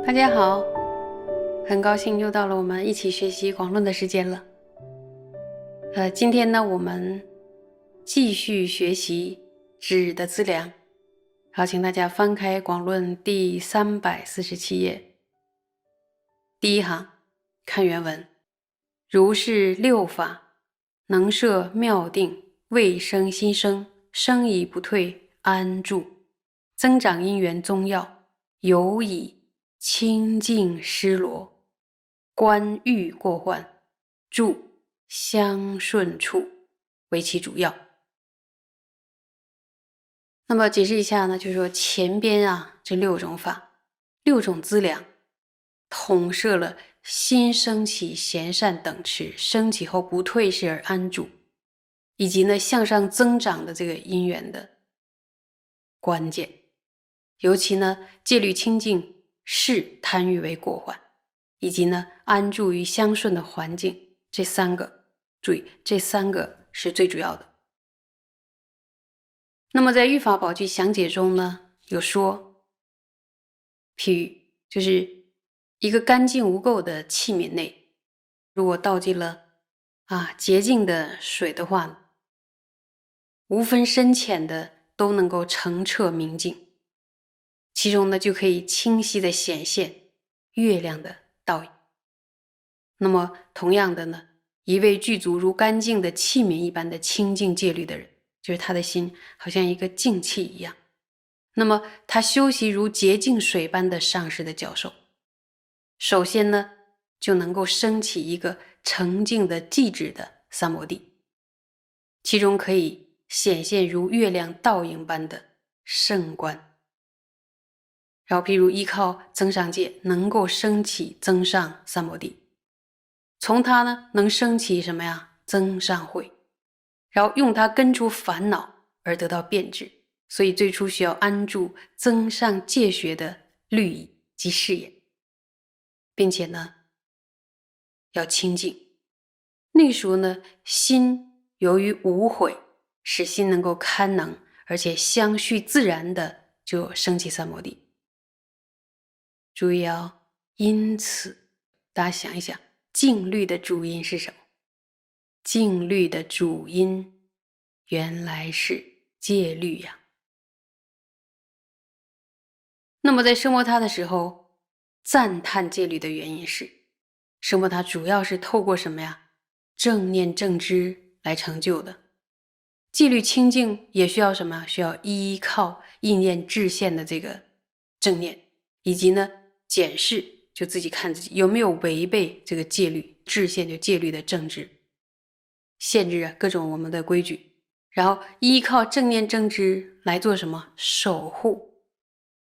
大家好，很高兴又到了我们一起学习广论的时间了。今天呢，我们继续学习止的资粮。好，请大家翻开广论第347页，第一行，看原文。如是六法，能摄妙定，未生心生，生已不退，安住，增长因缘宗要，有以清净失罗，观欲过患，住相顺处，为其主要。那么解释一下呢，就是说前边这六种法，六种资粮，统摄了心升起贤善等持，升起后不退失而安住，以及呢向上增长的这个因缘的关键。尤其呢戒律清净，视贪欲为过患，以及呢安住于相顺的环境，这三个，注意，这三个是最主要的。那么在《御法宝具详解》中呢，有说，譬喻就是一个干净无垢的器皿内，如果倒进了洁净的水的话，无分深浅的都能够澄澈明净，其中呢就可以清晰的显现月亮的倒影。那么同样的呢，一位具足如干净的器皿一般的清净戒律的人，就是他的心好像一个净器一样，那么他修习如洁净水般的上师的教授，首先呢就能够升起一个澄净的寂止的三摩地，其中可以显现如月亮倒影般的圣观。然后譬如依靠增上戒能够升起增上三摩地，从它呢能升起什么呀？增上慧，然后用它根除烦恼而得到辩智，所以最初需要安住增上戒学的律仪及誓言，并且呢要清净。那时候呢心由于无悔，使心能够堪能，而且相续自然的就升起三摩地。注意因此大家想一想，净律的主因是什么？净律的主因原来是戒律呀。那么在奢摩他的时候，赞叹戒律的原因是，奢摩他主要是透过什么呀？正念正知来成就的。戒律清净也需要什么？需要依靠意念制现的这个正念，以及呢检视，就自己看自己有没有违背这个戒律，制现就戒律的正知，限制各种我们的规矩，然后依靠正念正知来做什么？守护。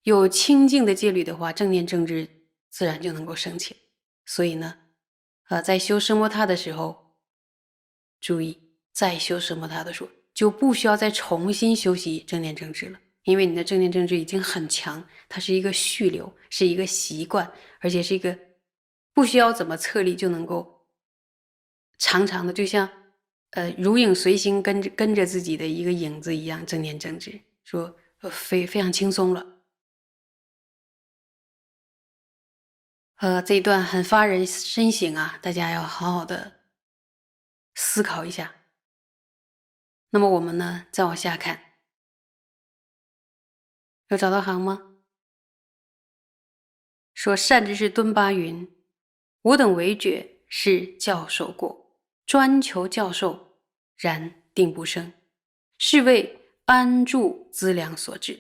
有清净的戒律的话，正念正知自然就能够升起。所以呢在修奢摩他的时候，注意在修奢摩他的时候就不需要再重新修习正念正知了，因为你的正念正知已经很强，它是一个续流，是一个习惯，而且是一个不需要怎么测力就能够常常的，就像如影随形跟着自己的一个影子一样，正念正知说非常轻松了。这一段很发人深省大家要好好的思考一下。那么我们呢再往下看，有找到行吗？说善知识敦巴云，我等为觉是教授过，专求教授，然定不生，是为安住资粮所致。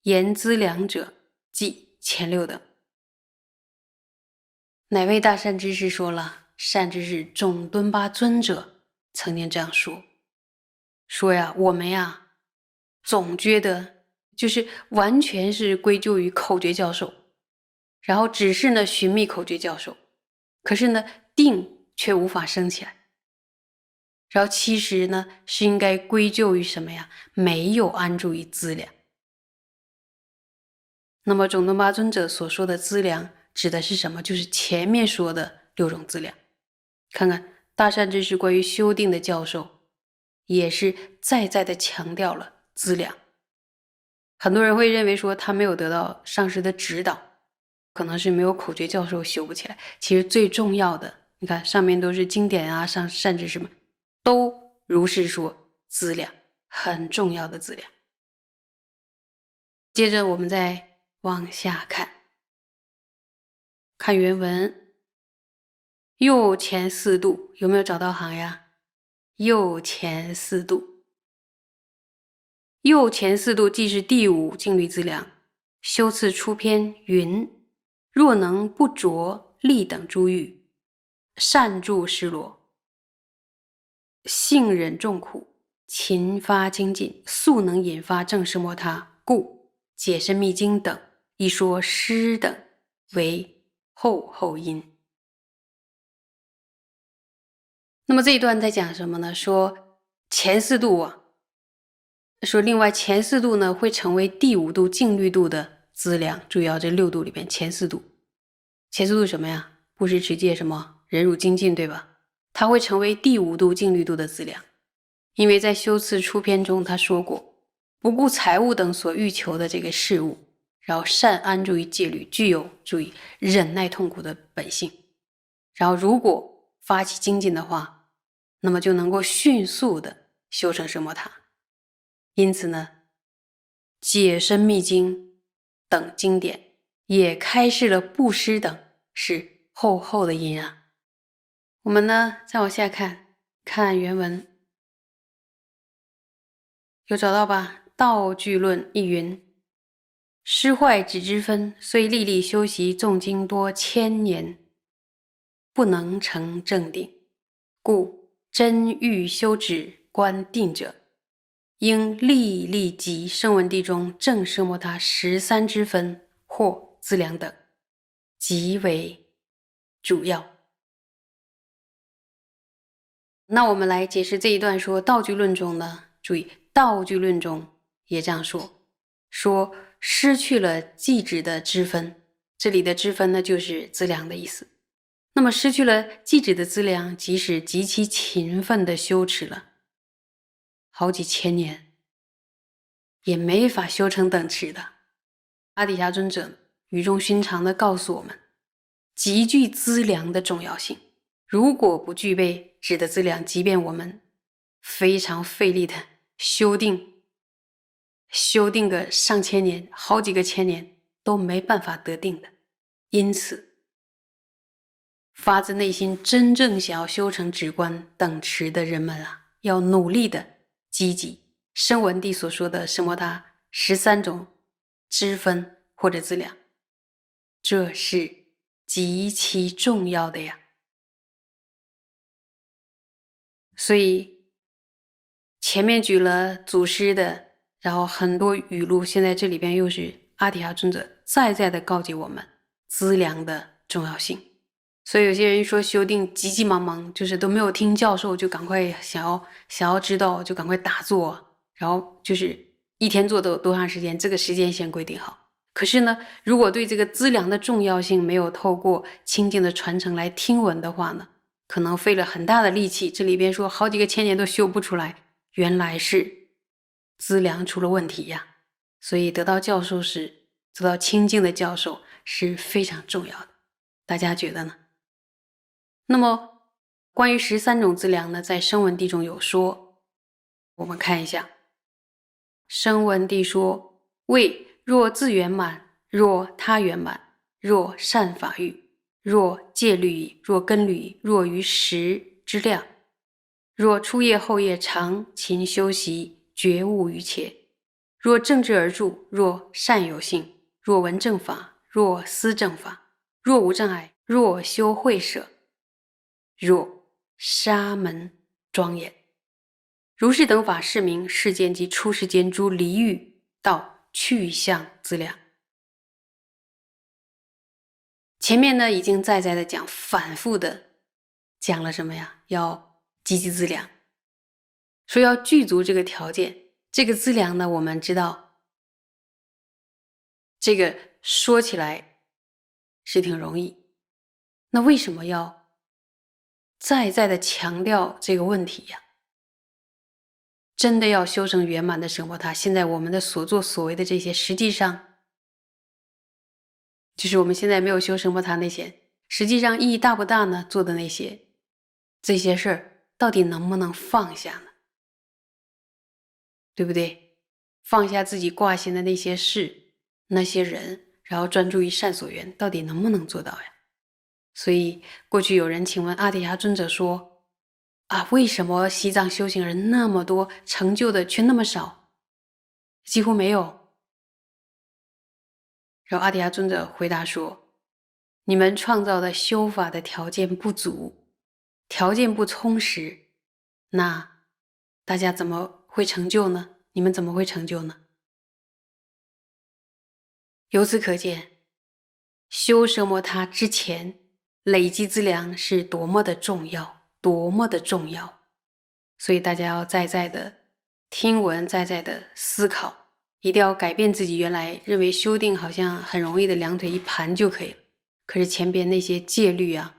言资粮者即前六等。哪位大善知识说了？善知识总敦巴尊者曾经这样说呀，我们总觉得就是完全是归咎于口诀教授，然后只是呢寻觅口诀教授，可是呢定却无法升起来，然后其实呢是应该归咎于什么呀？没有安住于资粮。那么总敦巴尊者所说的资粮指的是什么？就是前面说的六种资粮。看看大善知识关于修定的教授也是再的强调了资粮。很多人会认为说他没有得到上师的指导，可能是没有口诀教授修不起来。其实最重要的，你看上面都是经典啊，善知识们都如是说，资粮很重要的资粮。接着我们再往下看，看原文，右前四度有没有找到行呀？右前四度，右前四度即是第五静虑资粮。修次出篇云：若能不着力等诸欲，善住失罗，性忍众苦，勤发精进，速能引发正视摩他，故解深密经等一说师等为后因。那么这一段在讲什么呢？说前四度啊，说另外前四度呢会成为第五度静虑度的资粮。注意啊，这六度里边前四度，前四度什么呀？布施持戒什么忍辱精进，对吧？它会成为第五度静虑度的资粮。因为在修次出篇中他说过，不顾财物等所欲求的这个事物，然后善安住于戒律，具有注意忍耐痛苦的本性。然后如果发起精进的话，那么就能够迅速的修成奢摩他。因此呢，解深密经等经典也开示了布施等是后的因啊。我们呢再往下看，看原文，有找到吧？道具论一云：师坏止之分，虽历历修习诵经多千年，不能成正定，故真欲修止观定者，应历历集声闻地中正奢摩他13支分或资粮等，即为主要。那我们来解释这一段说道具论中呢，注意道具论中也这样说，说失去了寂止的支分，这里的支分呢就是资粮的意思。那么失去了寂止的资粮，即使极其勤奋的修持了好几千年，也没法修成等持的。阿底峡尊者语重心长地告诉我们，极具资粮的重要性。如果不具备止的资粮，即便我们非常费力的修订个上千年，好几个千年，都没办法得定的。因此，发自内心真正想要修成止观等持的人们啊，要努力的积极声闻地所说的奢摩他13种支分或者资粮，这是极其重要的呀。所以前面举了祖师的，然后很多语录，现在这里边又是阿底峡尊者再的告诫我们资粮的重要性。所以有些人说修订急急忙忙，就是都没有听教授就赶快想要知道就赶快打坐，然后就是一天做多长时间，这个时间先规定好。可是呢，如果对这个资粮的重要性没有透过清净的传承来听闻的话呢，可能费了很大的力气，这里边说好几个千年都修不出来，原来是资粮出了问题呀。所以得到清净的教授是非常重要的，大家觉得呢？那么关于13种资粮呢，在声闻地中有说，我们看一下。声闻地说，谓若自圆满，若他圆满，若善法欲，若戒律，若根律，若于时之量，若初夜后夜常勤修习，觉悟于切，若正智而住，若善有性，若闻正法，若思正法，若无障碍，若修慧舍，若沙门庄严，如是等法是名世间及出世间诸离欲道去向资粮。前面呢已经在的讲，反复的讲了什么呀？要积极资粮，说要具足这个条件。这个资粮呢，我们知道，这个说起来是挺容易，那为什么要在的强调这个问题呀？真的要修成圆满的奢摩他，现在我们的所作所为的这些，实际上就是我们现在没有修奢摩他那些，实际上意义大不大呢？做的这些事儿，到底能不能放下呢？对不对？放下自己挂心的那些事、那些人，然后专注于善所缘，到底能不能做到呀？所以过去有人请问阿底峡尊者说：啊，为什么西藏修行人那么多，成就的却那么少，几乎没有？然后阿底峡尊者回答说：你们创造的修法的条件不足，条件不充实，那大家怎么会成就呢？你们怎么会成就呢？由此可见，修奢摩他之前累积资粮是多么的重要，多么的重要。所以大家要在在的听闻，在在的思考，一定要改变自己原来认为修定好像很容易的两腿一盘就可以了。可是前边那些戒律啊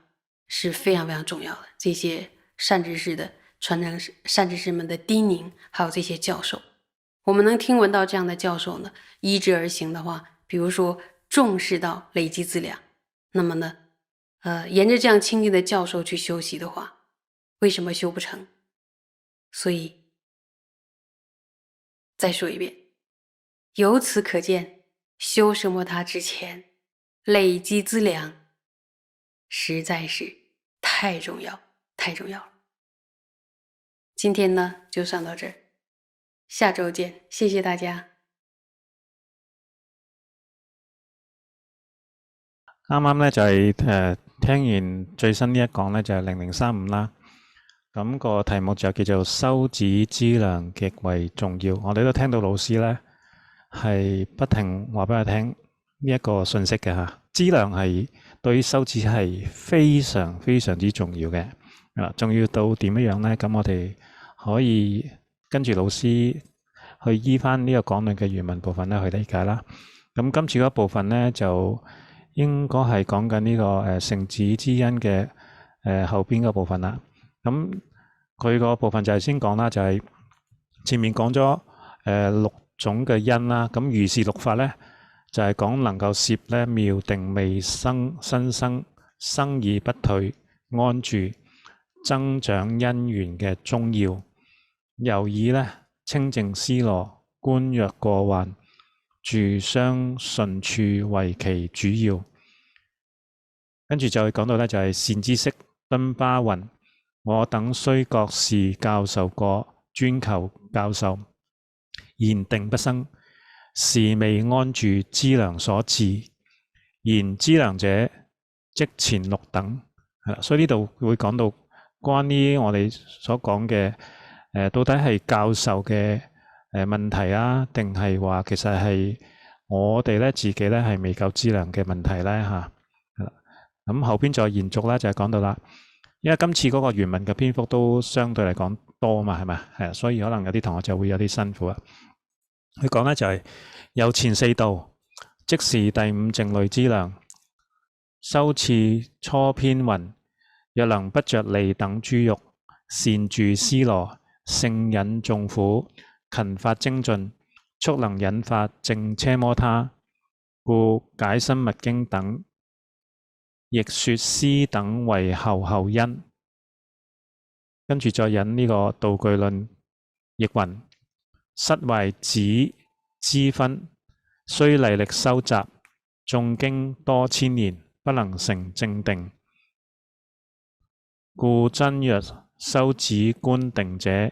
是非常非常重要的，这些善知识的传承善知识们的叮咛，还有这些教授，我们能听闻到这样的教授呢，依之而行的话，比如说重视到累积资粮，那么呢沿着这样清净的教授去修习的话，为什么修不成？所以再说一遍，由此可见，修奢摩他之前累积资粮实在是太重要，太重要了。今天呢就上到这儿，下周见，谢谢大家。啱啱咧就係聽完最新呢一講咧就係0035啦，咁個題目就叫做修止資糧極為重要。我哋都聽到老師咧係不停話俾我聽呢一個信息嘅嚇，資糧係對於修止係非常非常之重要嘅。重要到點樣咧？咁我哋可以跟住老師去依翻呢個講論嘅原文部分咧去理解啦。咁今次嗰部分咧就應該係講緊呢個成子之恩嘅後邊嗰部分啦。咁佢個部分就係先講啦，就係前面講咗6種嘅因啦。咁如是6法咧，就係講能夠攝咧妙定未生新生，生而不退，安住增長因緣嘅宗要。由以咧清淨思羅觀若過患，住相順處為其主要。跟住就會講到咧，就係善知識敦巴云：我等雖覺是教授過，專求教授，然定不生，是未安住資糧所致。然資糧者，即前6等。係啦，所以呢度會講到關於我哋所講嘅到底係教授嘅問題啊，定係話其實係我哋咧自己咧係未夠資糧嘅問題咧嚇。咁後邊再延續啦，就係講到啦，因為今次嗰個原文嘅篇幅都相對嚟講多嘛，係咪？係，所以可能有啲同學就會有啲辛苦啦。佢講咧就係有前4道，即是第5靜慮資糧。修次初篇云：若能不着利等諸欲，善住思羅，勝忍眾苦，勤發精進，速能引發證奢摩他，故解深密經等，亦說斯等為後因。跟住再引呢個道具論，亦云：失壞止資分，雖勵力修習，誦經多千年，不能成正定。故真若修止觀定者，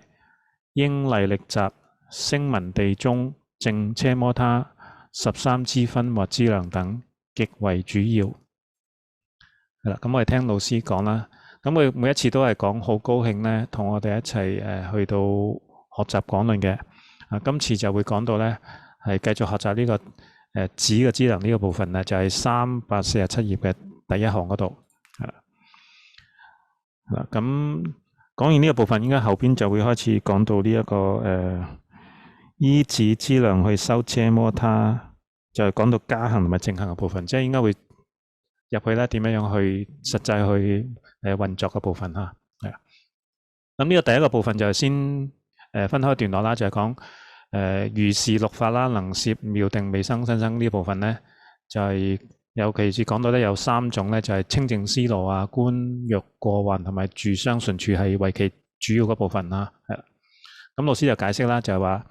應勵力習聲聞地中證奢摩他13資分或資糧等，極為主要。係啦，咁我哋聽老師講啦。咁佢每一次都係講好高興咧，同我哋一齊去到學習講論嘅。今次就會講到咧，係繼續學習呢個止嘅資糧呢個部分咧，就係347頁嘅第1行嗰度。咁講完呢個部分，應該後邊就會開始講到呢一個依止資糧去修奢摩他，就係講到加行同埋淨行嘅部分，即係應該會入去咧點樣去實際去運作嘅部分嚇。係啊，咁呢個第一個部分就係先分開段落啦，就係講如是六法啦，能攝妙定未生新生呢部分咧，就係尤其是講到咧有3種咧，就係清淨思路啊、觀欲過患同埋住相順處係為其主要嗰部分啦。係啦，咁老師就解釋啦，就係話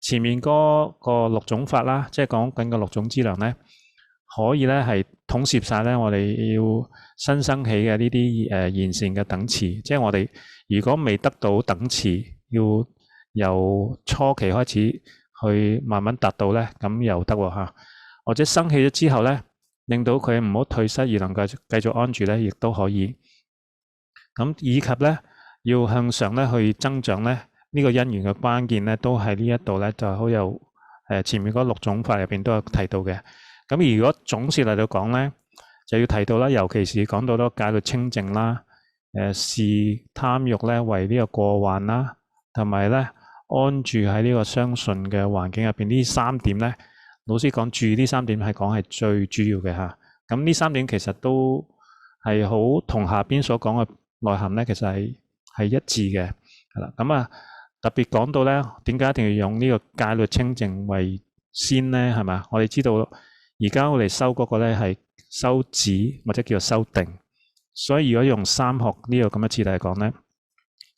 前面嗰個6種法啦，即係講緊個6種資糧咧，可以咧係統攝晒咧我哋要新生起嘅呢啲現善嘅等持，即係我哋如果未得到等持，要由初期開始去慢慢達到咧，咁又得喎嚇。或者生起咗之後咧，令到佢唔好退失而能夠繼續安住咧，亦都可以。咁以及咧要向上咧去增長咧，呢個因緣嘅關鍵咧，都喺呢一度咧就好有前面嗰6種法入邊都有提到嘅。咁如果總攝嚟到講咧，就要提到啦，尤其是講到戒律清淨啦，視貪欲咧為呢個過患啦，同埋咧安住喺呢個相順嘅環境入邊，呢3點咧，老師講住呢3點係講係最主要嘅嚇。咁呢3點其實都係好同下邊所講嘅內涵咧，其實係一致嘅，係啦。咁啊特別講到咧，點解一定要用呢個戒律清淨為先咧？係嘛？我哋知道而家我哋修嗰個咧係修止或者叫做修定，所以如果用三學呢個咁嘅次第嚟講咧，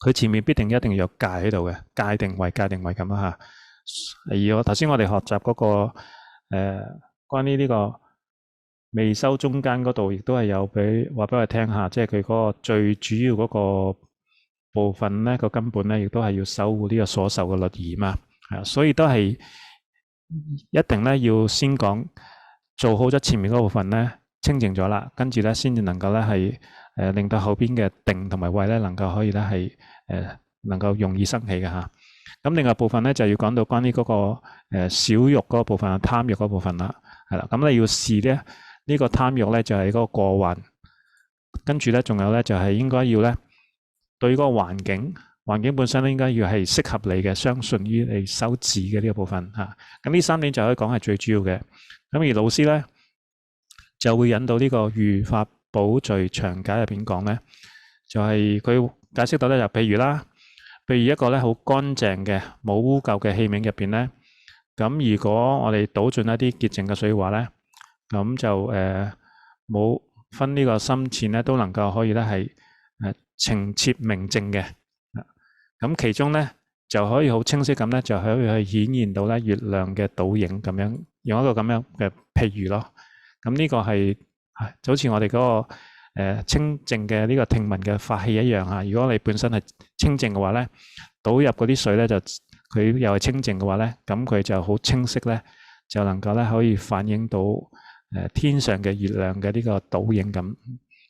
佢前面必定一定要有戒喺度嘅，戒定慧咁啦嚇。而我頭先我哋學習嗰個關於呢個未修中間嗰度，亦都係有話俾我聽下，即係佢嗰個最主要嗰個部分咧，個根本咧，亦都係要守護呢個所受嘅律儀嘛。係啊，所以都係一定咧要先講做好咗前面嗰部分咧，清淨咗啦，跟住咧先至能夠咧係令到後邊嘅定同埋慧咧能夠可以咧係能夠容易生起嘅嚇。咁另外部分咧就要講到關於嗰個小欲嗰個部分啊，貪欲嗰部分啦，係啦。咁你要試咧呢個貪欲咧就係嗰個過患，跟住咧仲有咧就係應該要咧對嗰個環境本身咧應該要係適合你嘅，相順於你修止嘅呢個部分嚇。咁呢3點就可以講係最主要嘅。咁而老師咧就會引到呢個如法寶序詳解入邊講咧，就係佢解釋到咧，就譬如一個咧好乾淨嘅冇污垢嘅器皿入邊咧，咁如果我哋倒進一啲潔淨嘅水嘅話咧，咁就冇分呢個深淺咧，都能夠可以咧係澄澈明淨嘅。咁其中咧就可以好清晰咁咧，就可以去顯現到咧月亮嘅倒影咁樣，用一個咁樣嘅譬如咯。咁呢個係就好似我哋嗰個清淨嘅呢個聽聞嘅法器一樣啊！如果你本身係清淨嘅話咧，倒入嗰啲水咧，就佢又係清淨嘅話咧，咁佢就好清晰咧，就能夠咧可以反映到天上嘅月亮嘅呢個倒影咁。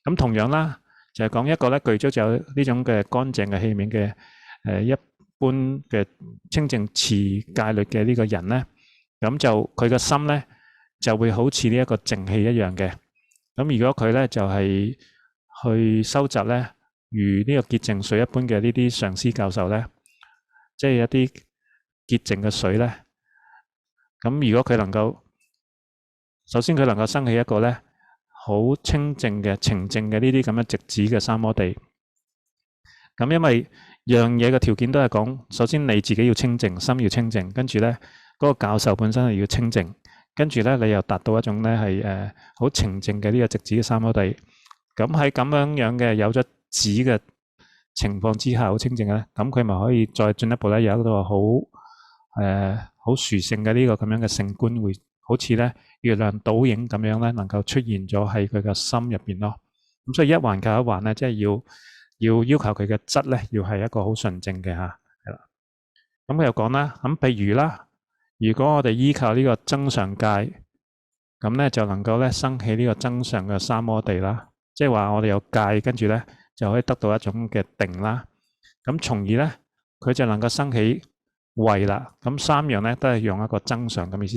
咁同樣啦，就係講一個咧具足就有呢種嘅乾淨嘅器皿嘅一般嘅清淨持戒律嘅呢個人咧，咁就佢嘅心咧就會好似呢一個淨器一樣嘅。咁如果佢咧就係去收集咧，如呢個潔淨水一般嘅呢啲上師教授咧，即係一啲潔淨嘅水咧，咁如果佢能夠，首先佢能夠生起一個咧好清淨嘅澄淨嘅呢啲咁嘅直指嘅三摩地。咁因為樣嘢嘅條件都係講，首先你自己要清淨，心要清淨，跟住咧嗰個教授本身係要清淨。跟住咧，你又達到一種咧係好澄淨嘅呢個直指嘅三摩地。咁喺咁樣嘅有咗指嘅情況之下，好清淨咧，咁佢咪可以再進一步咧有一個好殊勝嘅呢個咁樣嘅聖觀，會好似咧月亮倒影咁樣咧，能夠出現咗喺佢嘅心入邊咯。咁所以一環扣一環咧，即係要求佢嘅質咧，要係一個好純正嘅嚇，係啦。咁佢又講啦，咁譬如啦。如果我哋依靠呢個增上戒，咁咧就能夠咧生起呢個增上嘅三摩地啦。即係話我哋有戒，跟住咧就可以得到一種嘅定啦。咁從而咧佢就能夠生起慧啦。咁3樣咧都係用一個增上嘅意思，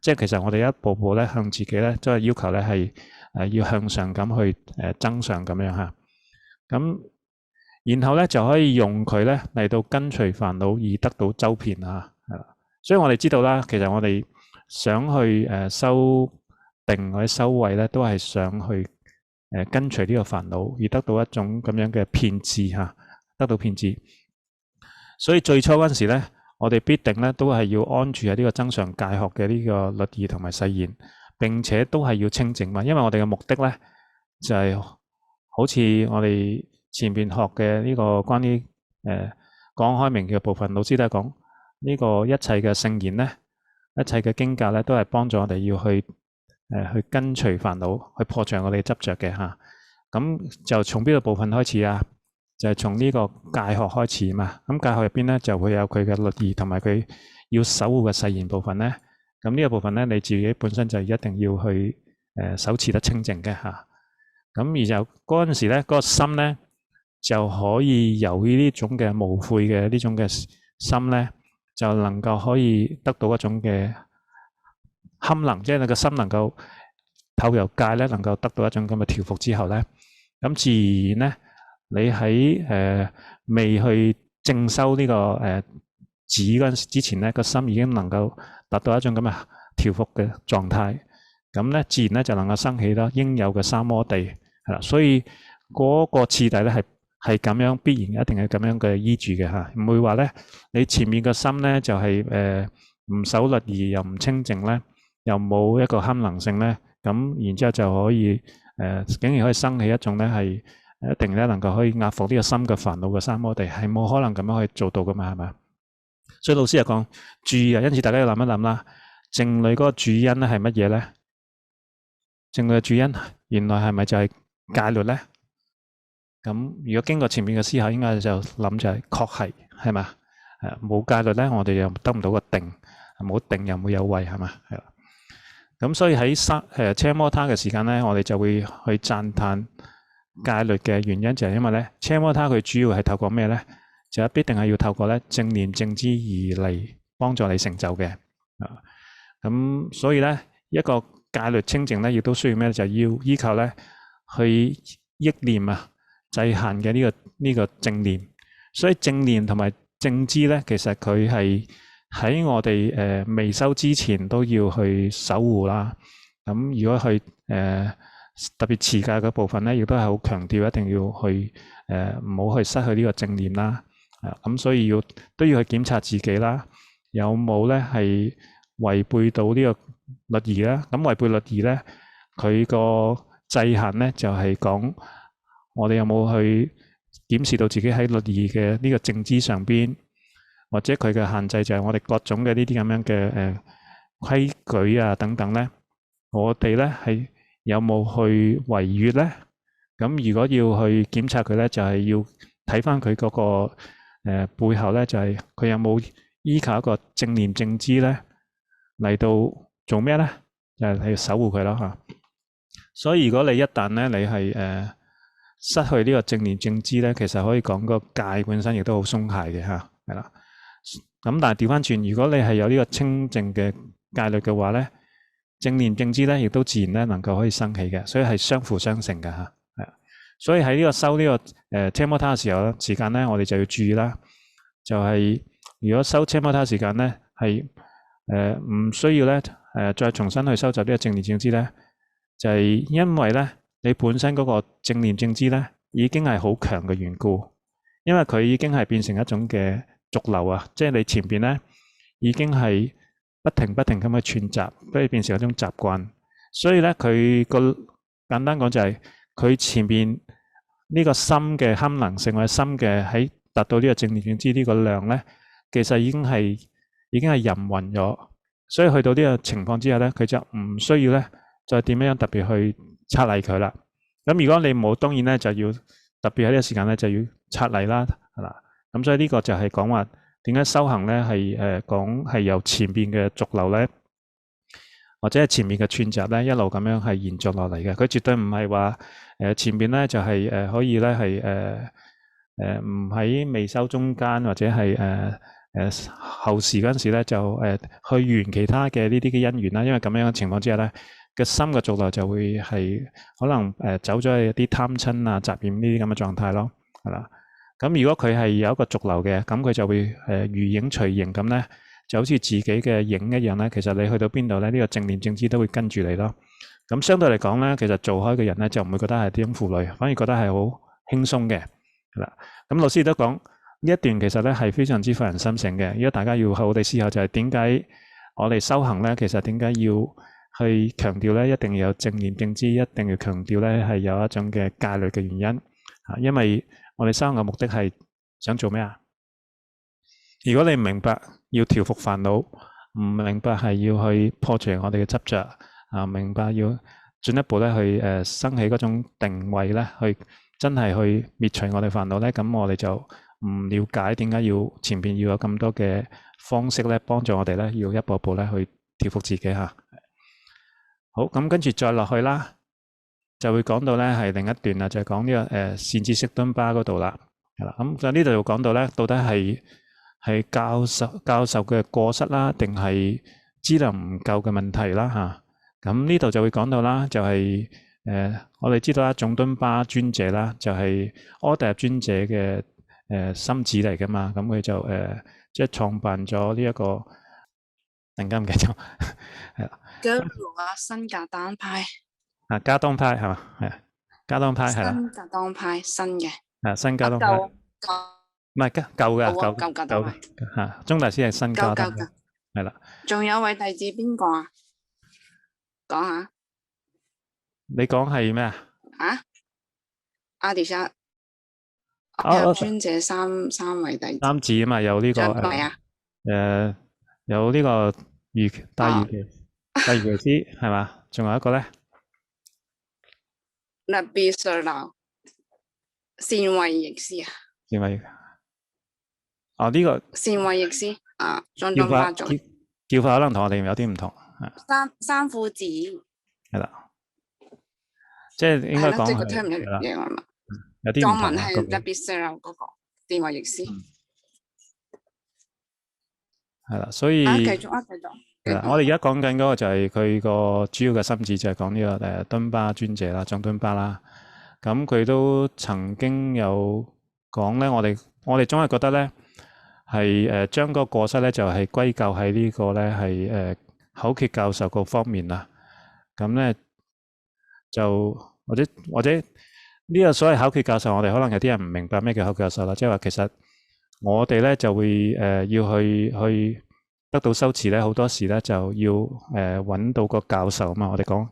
即係其實我哋一步步咧向自己咧都係要求咧係要向上咁去增上咁樣嚇。咁然後咧就可以用佢咧嚟到根除煩惱而得到周遍啊，係啦。所以我哋知道啦，其實我哋想去修定或者修慧咧，都係想去根除呢個煩惱，而得到一種咁樣嘅遍智嚇，得到遍智。所以最初嗰陣時咧，我哋必定咧都係要安住喺呢個增上戒學嘅呢個律儀同埋誓言，並且都係要清淨嘛。因為我哋嘅目的咧就係好似我哋前邊學嘅呢個關於講開明嘅部分，老師都係講呢個一切嘅聖言咧，一切嘅經教咧，都係幫助我哋要去跟隨煩惱，去破除我哋執着嘅嚇。咁就從邊個部分開始啊？就係從呢個戒學開始嘛。咁戒學入邊咧就會有佢嘅律儀同埋佢要守護嘅誓言部分咧。咁呢個部分咧，你自己本身就一定要去手持得清淨嘅嚇。咁而就嗰陣時咧，嗰個心咧就可以由於呢種嘅無悔嘅呢種嘅心咧，就能夠可以得到一種嘅堪能，即係你個心能夠透由戒咧，能夠得到一種咁嘅調伏之後咧，咁自然咧，你喺未去正修呢個止嗰陣時之前咧，個心已經能夠達到一種咁嘅調伏嘅狀態，咁咧自然咧就能夠生起啦應有嘅三摩地係啦。所以嗰個次第咧係咁樣，必然一定係咁樣嘅依住嘅嚇，唔會話咧你前面個心咧就係唔守律儀又唔清淨咧，又冇一個堪能性咧，咁然之後就可以竟然可以生起一種咧係一定咧能夠可以壓服呢個心嘅煩惱嘅三摩地，係冇可能咁樣去做到噶嘛，係咪？所以老師又講注意啊，因此大家要諗一諗啦，靜慮嗰個主因咧係乜嘢咧？靜慮嘅主因原來係咪就係戒律咧？咁如果經過前面嘅思考，應該就諗就係確係嘛？冇戒律咧，我哋又得唔到個定，冇定又冇有慧係嘛？係啦。咁所以喺車摩他嘅時間咧，我哋就會去讚歎戒律嘅原因，就係因為咧車摩他佢主要係透過咩咧？就必定係要透過咧正念正知而嚟幫助你成就嘅。咁所以咧一個戒律清淨咧，亦都需要咩？就要依靠咧去憶念啊。制限嘅呢個正念，所以正念同埋正知咧，其實佢係喺我哋未修之前都要去守護啦。咁如果去特別持戒嘅部分咧，亦都係好強調一定要去唔好去失去呢個正念啦。咁所以都要去檢查自己啦，有冇咧係違背到呢個律儀啦？咁違背律儀咧，佢個制限咧就係講。我哋有冇去檢視到自己喺律儀嘅呢個正知上邊，或者佢嘅限制就係我哋各種嘅呢啲咁樣嘅規矩啊等等咧，我哋咧係有冇去違越咧？咁如果要去檢查佢咧，就係要睇返佢嗰個背後咧，就係佢有冇依靠一個正念正知咧嚟到做咩咧？就係去守護佢咯嚇。所以如果你一旦咧你係失去呢個正念正知咧，其實可以講個戒本身亦都好鬆懈嘅嚇，係啦。咁但係調翻轉，如果你係有呢個清淨嘅戒律嘅話咧，正念正知咧亦都自然咧能夠可以生起嘅，所以係相輔相成嘅嚇，係。所以喺呢個修呢個車摩他嘅時候咧，時間咧我哋就要注意啦，就係如果修車摩他時間咧係唔需要咧再重新去收集呢個正念正知咧，就係因為咧。你本身嗰個正念正知咧，已經係好強嘅緣故，因為佢已經係變成一種嘅濁流啊，即係你前邊咧已經係不停咁去串習，所以變成一種習慣。所以咧，佢個簡單講就係佢前邊呢個心嘅堪能性或者心嘅喺達到呢個正念正知呢個量咧，其實已經係吟混咗。所以去到呢個情況之下咧，佢就唔需要咧再點樣特別去拆禮佢啦。咁如果你冇，當然咧就要特別喺呢個時間咧就要拆禮啦，係啦。咁所以呢個就係講話點解修行咧係講係由前邊嘅濁流咧，或者係前面嘅串習咧一路咁樣係延續落嚟嘅。佢絕對唔係話前邊咧就係可以咧係唔喺未修中間或者係後時嗰陣時咧就去完其他嘅呢啲嘅因緣啦。因為咁樣嘅情況之下咧。嘅心嘅濁流就會係可能走咗去一啲貪嗔啊、雜染呢啲咁嘅狀態咯，係啦。咁如果佢係有一個濁流嘅，咁佢就會如影隨形咁咧，就好似自己嘅影一樣咧。其實你去到邊度咧，呢個正念正知都會跟住你咯。咁相對嚟講咧，其實做開嘅人咧就唔會覺得係啲咁負累，反而覺得係好輕鬆嘅，係啦。咁老師都講呢一段其實咧係非常之發人深省嘅。如果大家要好好地思考，就係點解我哋修行咧，其實點解要去強調咧，一定要有正念正知，一定要強調咧係有一種嘅戒律嘅原因啊。因為我哋修行嘅目的係想做咩啊？如果你唔明白要調伏煩惱，唔明白係要去破除我哋嘅執着啊，明白要進一步咧去生起嗰種定位咧，去真係去滅除我哋煩惱咧，咁我哋就唔了解點解要前邊要有咁多嘅方式咧，幫助我哋咧，要一步步咧去調伏自己嚇。好，咁跟住再落去啦，就會講到咧係另一段啦，就係講呢個善知識敦巴嗰度啦，係啦。咁就呢度又講到咧，到底係教授嘅過失啦，定係資糧唔夠嘅問題啦嚇。咁呢度就會講到啦，就係我哋知道啦，總敦巴尊者啦，就係阿底峽尊者嘅心子嚟噶嘛，咁佢就即係創辦咗呢一個，突然間唔記得咗，係啦。嘅新格當派啊，加當派係嘛？係加當派係啦。新格當派新嘅。啊，新加當派。唔係舊嘅舊嚇，宗大師係新加當派，係啦。仲有位弟子邊個啊？講下。你講係咩啊？啊？阿底峽尊者三位弟子。三子啊嘛，有呢個有呢個大瑜伽師係嘛？仲有一個咧？那必須留善慧譯師啊。善慧哦，呢個善慧譯師啊，總敦巴做叫法可能同我哋有啲唔同。三父子係啦，即係應該講即係個 term 一樣啊嘛。有啲唔同。藏文係那必須留嗰個善慧譯師。係啦，所以繼續。我哋而家講緊嗰個就係佢個主要嘅心志，就係講呢個敦巴尊者啦，總敦巴啦。咁佢都曾經有講咧，我哋總係覺得咧係將嗰個過失咧就係歸咎喺呢個咧係口訣教授嗰方面啦。咁咧就或者呢個所謂口訣教授，我哋可能有啲人唔明白咩叫口訣教授啦，即係話其實我哋咧就會要去得到修持咧，好多時咧就要揾到個教授啊嘛。我哋講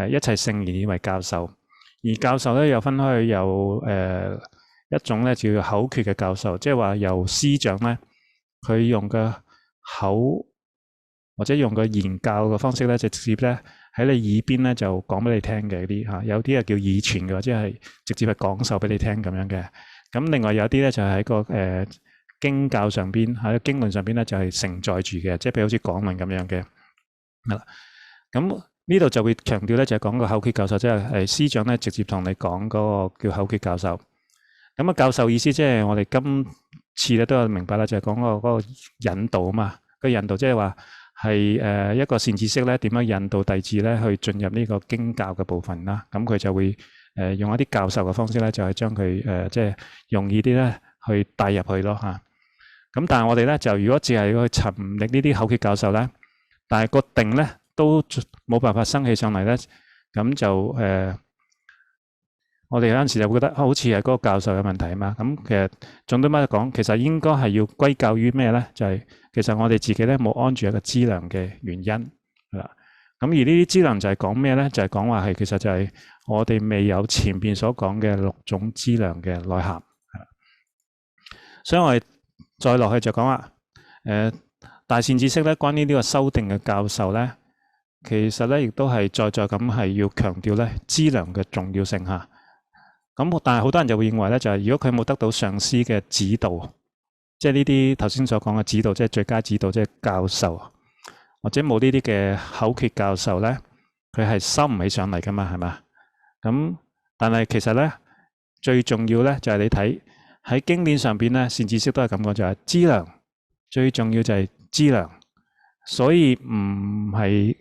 一切聖言以為教授，而教授咧又分開有一種咧叫口訣嘅教授，即係話由師長咧佢用嘅口或者用個言教嘅方式咧，直接咧喺你耳邊咧就講俾你聽嘅啲嚇，有啲係叫耳傳嘅，即係直接係講授俾你聽咁樣嘅。咁另外有啲咧就係喺個經教上邊，喺經論上邊咧就係承載住嘅，即係譬如好似講論咁樣嘅。係啦，咁呢度就會強調咧就係講個口訣教授，即係師長咧直接同你講嗰個叫口訣教授。咁啊教授意思即係我哋今次咧都有明白啦，就係講嗰個引導啊嘛。個引導即係話係一個善知識咧點樣引導弟子咧去進入呢個經教嘅部分啦。咁佢就會用一啲教授嘅方式咧，就係將佢即係容易啲咧去帶入去咯嚇。咁但係我哋咧就如果只係去尋覓呢啲口訣教授咧，但係個定咧都冇辦法生起上嚟咧，咁就我哋有陣時就會覺得好似係嗰個教授有問題啊嘛。咁其實總敦巴講，其實應該係要歸咎於咩咧？就係其實我哋自己咧冇安住一個資糧嘅原因係啦。咁而呢啲資糧就係講咩咧？就係講話係其實就係我哋未有前邊所講嘅6種資糧嘅內涵係啦。所以我哋再落去就講話大善知識咧，關於呢個修定嘅教授咧，其實咧亦都係再咁係要強調咧資糧嘅重要性嚇。咁但係好多人就會認為咧，就係如果佢冇得到上師嘅指導，即係呢啲頭先所講嘅指導，即係最佳指導，即係教授，或者冇呢啲嘅口訣教授咧，佢係收唔起上嚟噶嘛，係嘛？咁但係其實咧最重要咧就係你睇喺經典上邊咧，善知識都係咁講，就係資糧最重要就係資糧，所以唔係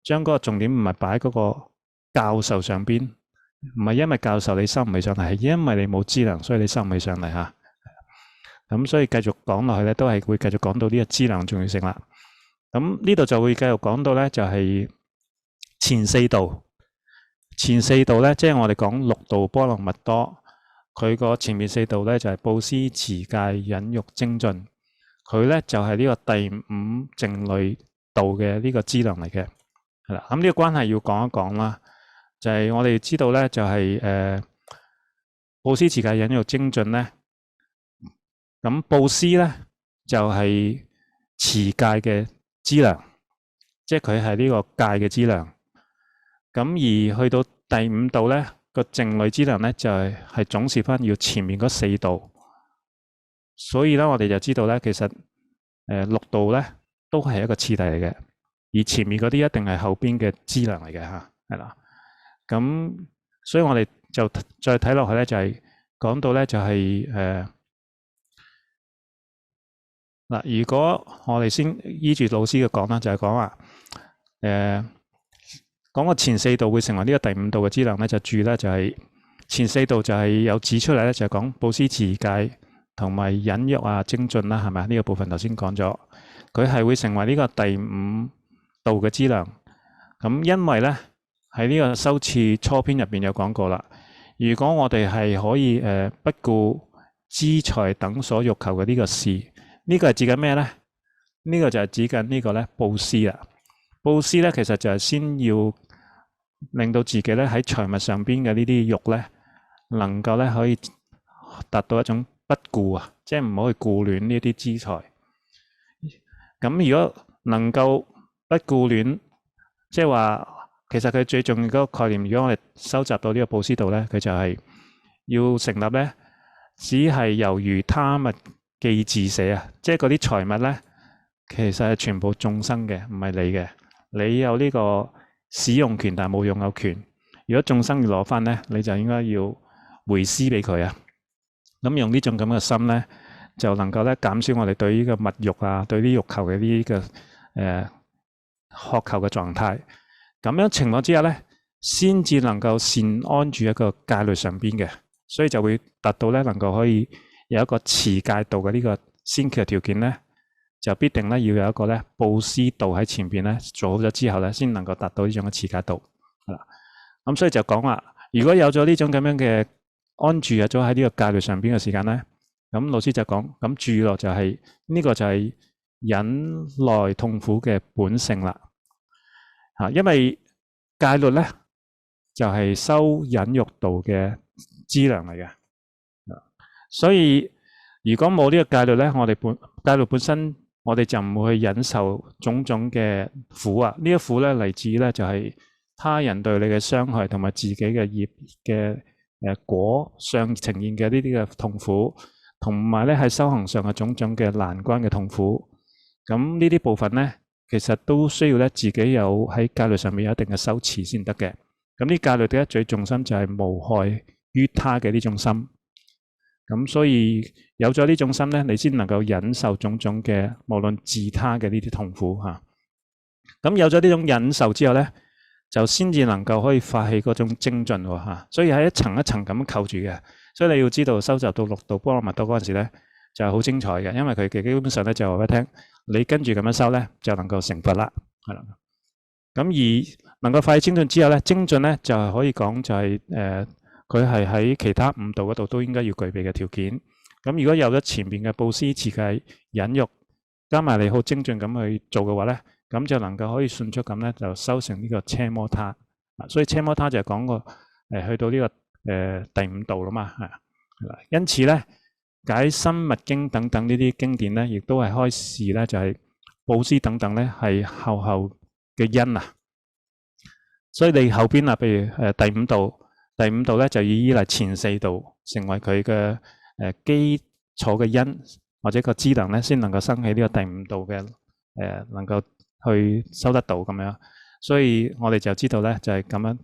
將嗰個重點唔係擺喺嗰個教授上邊。唔係因為教授你收唔起上嚟，係因為你冇資糧，所以你收唔起上嚟嚇。咁所以繼續講落去咧，都係會繼續講到呢個資糧重要性啦。咁呢度就會繼續講到咧，就係前四道。前四道咧，即係我哋講六度波羅蜜多佢個前面4道咧就係布施、持戒、忍辱、精進，佢咧就係呢個第5靜慮道嘅呢個資糧嚟嘅，係啦。咁呢個關係要講一講啦，就係我哋知道咧就係布施、持戒、忍辱、精進咧，咁布施咧就係持戒嘅資糧，即係佢係呢個戒嘅資糧。咁而去到第5道咧，個靜慮資糧咧就係總攝翻要前面嗰4道，所以咧我哋就知道咧，其實6道咧都係一個次第嚟嘅，而前面嗰啲一定係後邊嘅資糧嚟嘅嚇，係啦。咁所以我哋就再睇落去咧，就係講到咧就係嗱，如果我哋先依住老師嘅講啦，就係講話講個前4道會成為呢個第5道嘅資糧咧，就注咧就係前4道就係有指出嚟咧，就係講布施、持戒同埋忍辱啊、精進啦，係咪？呢個部分頭先講咗，佢係會成為呢個第5道嘅資糧。咁因為咧喺呢個修次初篇入邊有講過啦，如果我哋係可以不顧資財等所欲求嘅呢個事，呢個係指緊咩咧？呢個就係指緊呢個咧布施啦。布施咧其實就係先要令到自己咧喺財物上邊嘅呢啲欲咧，能夠咧可以達到一種不顧啊，即係唔好去顧戀呢啲資財。咁如果能夠不顧戀，即係話其實佢最重要嗰個概念，如果我哋收集到呢個布施道咧，佢就係要成立咧，只係猶如他物寄自捨啊，即係嗰啲財物咧，其實係全部眾生嘅，唔係你嘅。你有呢個使用權，但係冇擁有權。如果眾生要攞翻咧，你就應該要回施俾佢啊。咁用呢種咁嘅心咧，就能夠咧減少我哋對呢個物欲啊，對啲欲求嘅呢個渴求嘅狀態。咁樣情況之下咧，先至能夠善安住一個戒律上邊嘅，所以就會達到咧能夠可以有一個持戒道嘅呢個先決條件咧。就必定咧要有一個咧布施道喺前邊咧做好咗之後咧，先能夠達到呢種嘅持戒道。係啦，咁所以就講話，如果有咗呢種咁樣嘅安住咗喺呢個戒律上邊嘅時間咧，咁老師就講，咁住落就係呢個就係忍耐痛苦嘅本性啦。嚇，因為戒律咧就係修忍辱道嘅資糧嚟嘅。所以如果冇呢個戒律咧，我哋戒律本身。我哋就唔會去忍受種種嘅苦啊！呢一苦咧嚟自咧就係他人對你嘅傷害，同埋自己嘅業嘅果上呈現嘅呢啲嘅痛苦，同埋咧喺修行上嘅種種嘅難關嘅痛苦。咁呢啲部分咧，其實都需要咧自己有喺戒律上面有一定嘅修持先得嘅。咁呢戒律嘅最重心就係無害於他嘅呢種心。咁所以有咗呢種心咧，你先能夠忍受種種嘅無論自他嘅呢啲痛苦嚇。咁有咗呢種忍受之後咧，就先至能夠可以發起嗰種精進喎嚇。所以係一層一層咁扣住嘅。所以你要知道收集到6道波羅蜜多嗰陣時咧，就係好精彩嘅，因為佢基本上咧就話俾你聽，你跟住咁樣修咧，就能夠成佛啦，係啦。咁而能夠發起精進之後咧，精進咧就係可以講就係佢係喺其他5道嗰度都應該要具備嘅條件。咁如果有咗前面嘅布施、持戒、忍辱，加埋你好精進咁去做嘅話咧，咁就能夠可以迅速咁咧就修成呢個奢摩他。所以奢摩他就係講過去到呢個第5道啦嘛，係啦。因此咧，解深密經等等呢啲經典咧，亦都係開示咧就係布施等等咧係後嘅因啊。所以你後邊啊，譬如第5道咧就要依賴前4道成為佢嘅基礎嘅因，或者個資糧咧，先能夠生起呢個第5道嘅能夠去收得到咁樣。所以我哋就知道咧，就係咁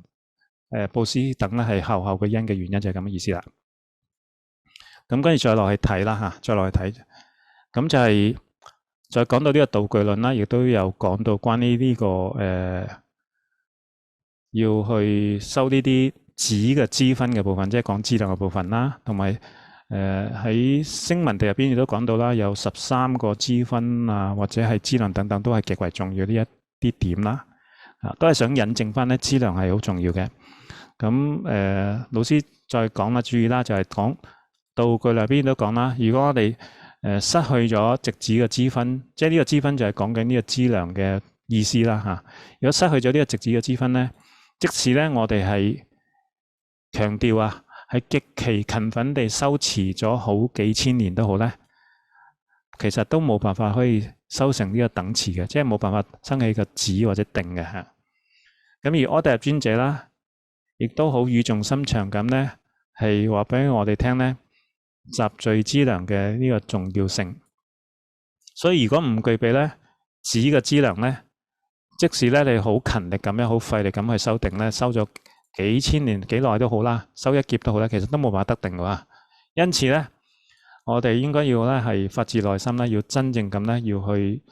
樣布施等咧係後嘅因嘅原因就係咁嘅意思啦。咁跟住再落去睇啦嚇，再落去睇，咁就係再講到呢個道具論啦，亦都有講到關於呢個要去收呢啲子嘅支分嘅部分，即係講資糧嘅部分啦，同埋喺聲聞地入邊亦都講到啦，有13個支分啊，或者係資糧等等，都係極為重要呢一啲點啦。都係想引證翻咧，資糧係好重要嘅。咁老師再講啦，注意啦，就係講道具裏邊都講啦。如果我哋失去咗直指嘅支分，即係呢個支分就係講緊呢個資糧嘅意思啦嚇。如果失去咗呢個直指嘅支分咧，即使咧我哋係強調啊，係極其勤奮地修持咗好幾千年都好咧，其實都冇辦法可以修成呢個等持嘅，即係冇辦法生起個止或者定嘅嚇。咁而阿底峽尊者啦，亦都好語重心長咁咧，係話俾我哋聽咧，集聚資糧嘅呢個重要性。所以如果唔具備咧止嘅資糧咧，即使咧你好勤力咁樣、好費力咁去修定咧，修咗幾千年幾耐都好啦，修一劫都好啦，其實都冇辦法得定嘅。因此咧，我哋應該要咧係發自內心咧，要真正咁咧要去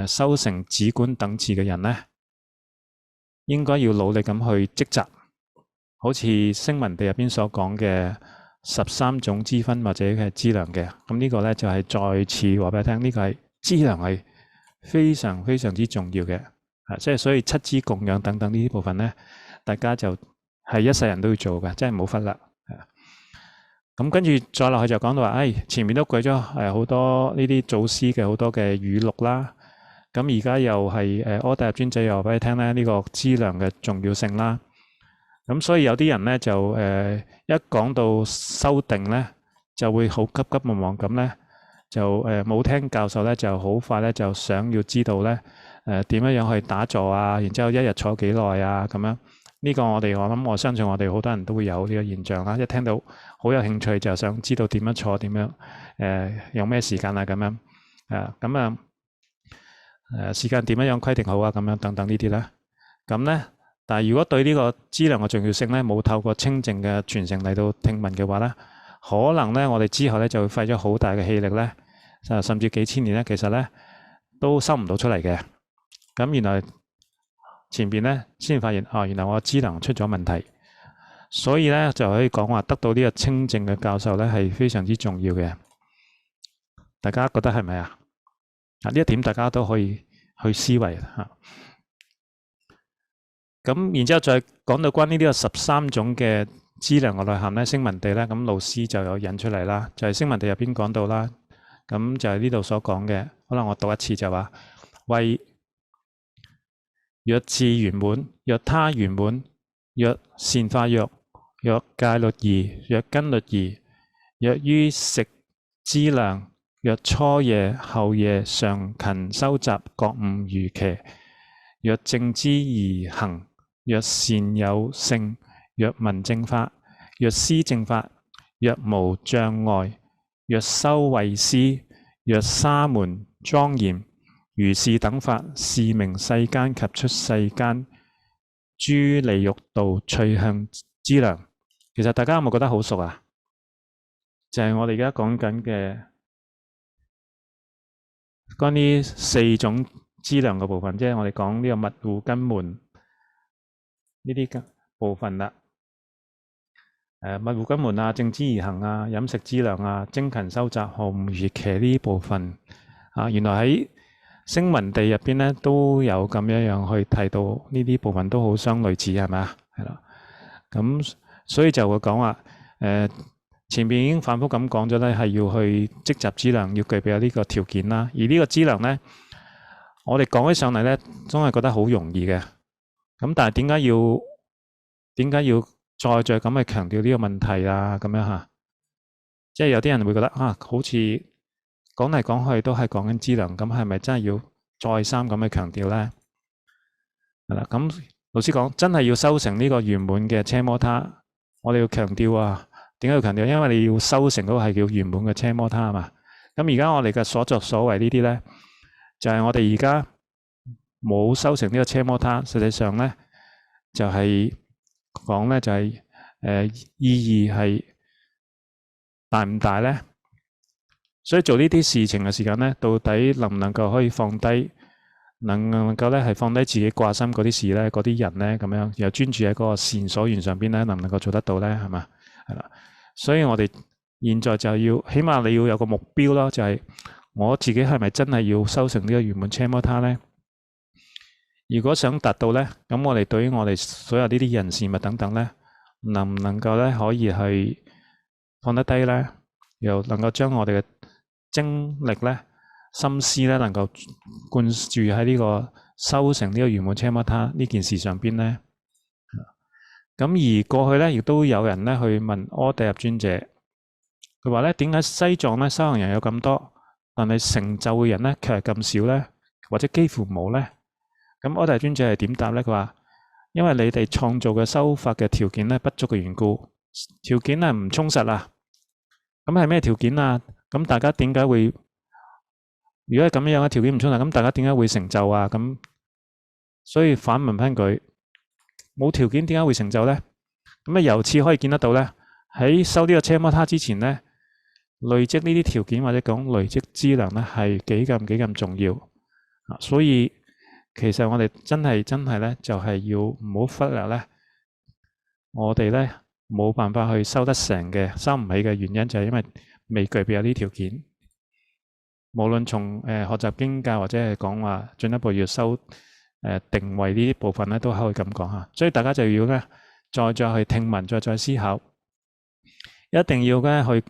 修成止觀等持嘅人咧，應該要努力咁去積集，好似聲聞地入邊所講嘅13種支分或者係資糧嘅。咁呢個咧就係再次話俾你聽，呢個係資糧係非常非常之重要嘅。即係所以七支供養等等呢啲部分咧，大家就係一世人都要做嘅，真係冇忽略。咁跟住再落去就講到話，前面都舉咗好多呢啲祖師嘅好多嘅語錄啦。咁而家又係阿底峽尊者又話俾你聽咧，呢個資糧嘅重要性啦。咁所以有啲人咧就一講到修定咧，就會好急急忙忙咁咧，就冇聽教授咧，就好快咧就想要知道咧點樣去打坐啊，然之後一日坐幾耐啊咁樣。呢個我相信我哋好多人都會有呢個現象啦。一聽到好有興趣，就想知道點樣坐，點樣用咩時間啊咁樣時間點樣規定好啊咁樣等等呢啲咧。咁咧，但係如果對呢個資糧嘅重要性咧，冇透過清淨嘅傳承嚟到聽聞嘅話咧，可能咧我哋之後咧就會費咗好大嘅氣力咧，甚至幾千年咧，其實咧都收唔到出嚟嘅。咁原來前邊咧先發現，原來我資糧出咗問題，所以咧就可以講話得到呢個清淨嘅教授咧係非常之重要嘅。大家覺得係咪啊？呢一點大家都可以去思維嚇。咁然之後再講到關於呢個13種嘅資糧嘅內涵咧，聲聞地咧，咁老師就有引出嚟啦，就係聲聞地入邊講到啦。咁就係呢度所講嘅，可能我讀一次就話：為若智圓滿，若他圓滿，若善化欲，若戒律儀，若根律儀，若於食資糧，若初夜後夜常勤修習覺悟瑜伽，若正知而行，若善有性，若聞正法，若思正法，若無障礙，若修慧施，若沙門莊嚴，如是等法，是名世間及出世間諸利欲道趣向資糧。其實大家有冇覺得好熟啊？就係我哋而家講緊嘅關於4種資糧嘅部分，即係我哋講呢個密護根門呢啲部分啦。密護根門啊、正知而行啊、飲食資糧啊、精勤修習學悟瑜伽呢部分原來喺聲聞地入邊咧都有咁樣去睇到呢啲部分都好相類似，係咪啊？係啦，咁所以就會講話前面已經反覆咁講咗咧，係要去積集資糧，要具備有呢個條件啦。而呢個資糧咧，我哋講起上嚟咧，總係覺得好容易嘅。咁但係點解要再咁去強調呢個問題啊？咁樣嚇，即係有啲人會覺得好似講嚟講去都係講緊資糧，咁係咪真係要再三咁去強調咧？係啦，咁老師講真係要修成呢個圓滿嘅奢摩他，我哋要強調啊。點解要強調？因為你要修成嗰個係叫圓滿嘅奢摩他啊嘛。咁而家我哋嘅所作所為呢啲咧，就係我哋而家冇修成呢個奢摩他，實際上咧就係講咧就係意義係大唔大咧？所以做呢啲事情嘅時間咧，到底能唔能夠可以放低，能夠咧係放低自己掛心嗰啲事咧，嗰啲人咧咁樣，又專注喺嗰個善所緣上邊咧，能唔能夠做得到咧？係嘛？係啦。所以我哋現在就要，起碼你要有個目標咯，就係我自己係咪真係要修成呢個圓滿奢摩他咧？如果想達到咧，咁我哋對於我哋所有呢啲人事物等等咧，能唔能夠咧可以去放得低咧，又能夠將我哋嘅精力咧、心思咧，能夠灌注喺呢個修成呢個圓滿奢摩他呢件事上邊咧。咁而過去咧，亦都有人咧去問阿底峽尊者，佢話咧點解西藏咧修行人有咁多，但係成就嘅人咧卻係咁少咧，或者幾乎冇咧？咁阿底峽尊者係點答咧？佢話因為你哋創造嘅修法嘅條件咧不足嘅緣故，條件係唔充實啊。咁係咩條件啊？咁大家點解會？如果係咁樣嘅條件唔充實，咁大家點解會成就啊？咁所以反問翻佢，冇條件點解會成就咧？咁由此可以見得到咧，喺修呢個奢摩他之前咧，累積呢啲條件或者講累積資糧咧係幾咁重要啊！所以其實我哋真係咧就係要唔好忽略咧，我哋咧冇辦法去修得成嘅，修唔起嘅原因就係因為未具備有啲條件。無論從學習經教或者係講話進一步要修定位呢啲部分咧，都可以咁講嚇。所以大家就要咧再去聽聞，再思考，一定要咧去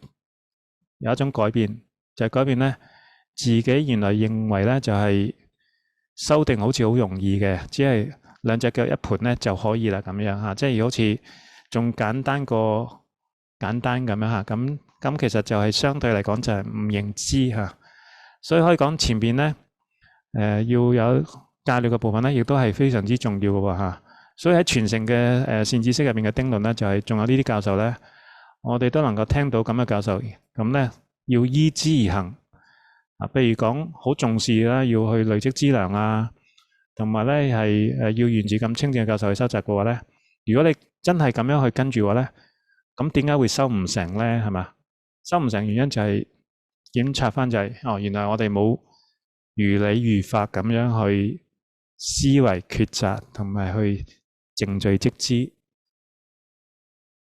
有一種改變，就係改變咧自己原來認為咧就係修定好似好容易嘅，只係兩隻腳一盤咧就可以啦咁樣嚇，即係好似仲簡單過簡單咁樣嚇。咁其實就係相對嚟講就係唔認知嚇。所以可以講前邊咧，要有戒律嘅部分咧，亦都係非常之重要嘅喎嚇。所以喺傳承嘅善知識入邊嘅丁論咧，就係仲有呢啲教授咧，我哋都能夠聽到咁嘅教授，咁咧要依之而行啊。譬如講好重視啦，要去累積資糧啊，同埋咧係要源自咁清淨嘅教授去收集嘅話咧，如果你真係咁樣去跟住嘅話咧，咁點解會收唔成咧？係嘛？收唔成原因就係檢查翻就係原來我哋冇如理如法咁樣去思維抉擇，同埋去淨罪積資。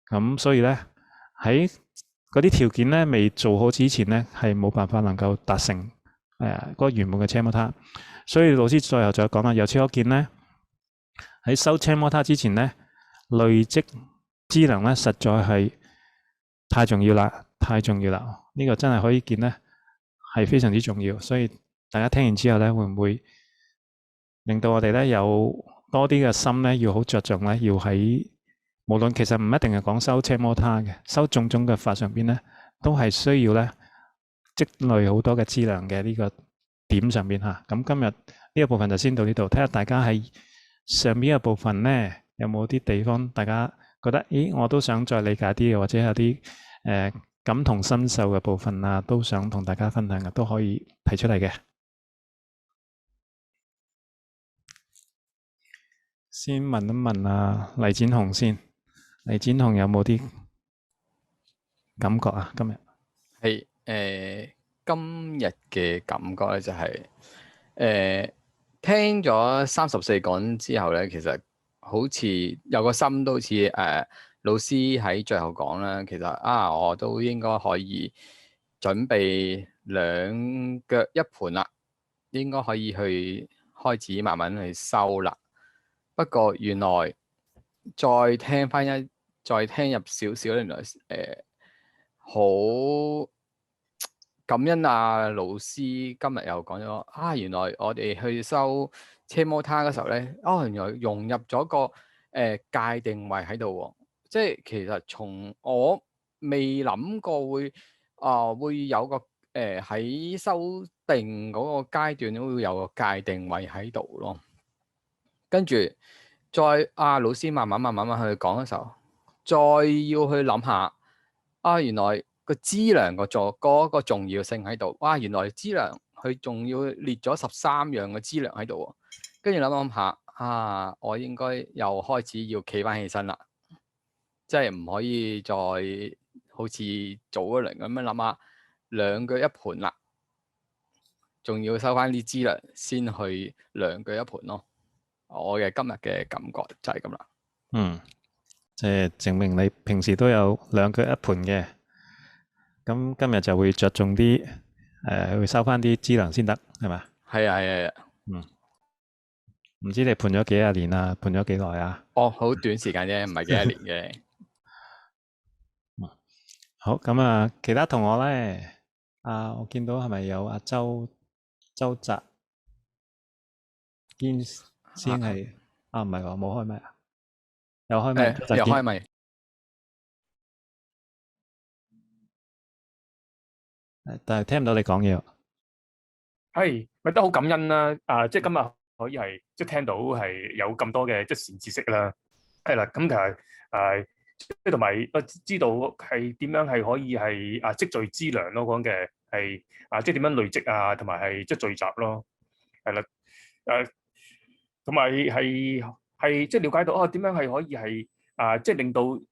咁所以咧喺嗰啲條件咧未做好之前咧，係冇辦法能夠達成嗰個圓滿嘅奢摩他。所以老師最後再講啦，由此可見咧，喺修奢摩他之前咧，累積資糧咧實在係太重要啦，太重要啦！呢個真係可以見咧，係非常之重要。所以大家聽完之後咧，會唔會令到我哋咧有多啲嘅心咧，要好着重咧，要喺無論其實唔一定係講修奢摩他嘅，修種種嘅法上邊咧，都係需要咧積累好多嘅資糧嘅呢個點上邊嚇。咁今日呢個部分就先到呢度，睇下大家喺上邊嘅部分咧，有冇啲地方大家覺得，咦，我都想再理解啲嘅，或者有啲感同身受嘅部分啊，都想同大家分享嘅，都可以提出嚟嘅。先問一問啊，黎展鴻先，黎展鴻有冇啲感覺啊？今日係今日嘅感覺咧就係聽咗34講之後咧，其實好似有個心都好似老師喺最後講啦，其實我都應該可以準備兩腳一盤啦，應該可以去開始慢慢去修啦。不過原來再聽入少少，原來好感恩啊！老師今日又講咗原來我哋去修奢摩他嘅時候咧，原來融入咗個界定位喺度喎。即係其實從我未諗過會有個喺修定嗰個階段會有個界定位喺度咯。跟住再老師慢慢去講嘅時候，再要去諗下原來個資糧嗰個重要性喺度。原來資糧佢仲要列咗13樣嘅資糧喺度。跟住諗下我應該又開始要企翻起身啦，即係唔可以再好似早一輪咁樣諗下兩腳一盤啦，仲要收翻啲資糧先去兩腳一盤咯。我嘅今日嘅感覺就係咁啦。即係證明你平時都有兩腳一盤嘅，咁今日就會着重啲會收翻啲資糧先得，係嘛？係啊。唔知你盤咗幾廿年啊？盤咗幾耐啊？好短時間啫，唔係幾廿年嘅。好，咁啊，其他同學咧，我見到係咪有阿周澤堅先係唔係喎，冇開咪啊？有開咪？周澤堅又開咪？但係聽唔到你講嘢喎。係，咪都好感恩啦！即係今日可以係即係聽到係有咁多嘅即係善知識啦，係啦。咁其實即係同埋我知道係點樣係可以係積聚資糧咯，講嘅係即係點樣累積啊，同埋係即係聚集咯，係啦。同埋係即係了解到點樣係可以係即係令到人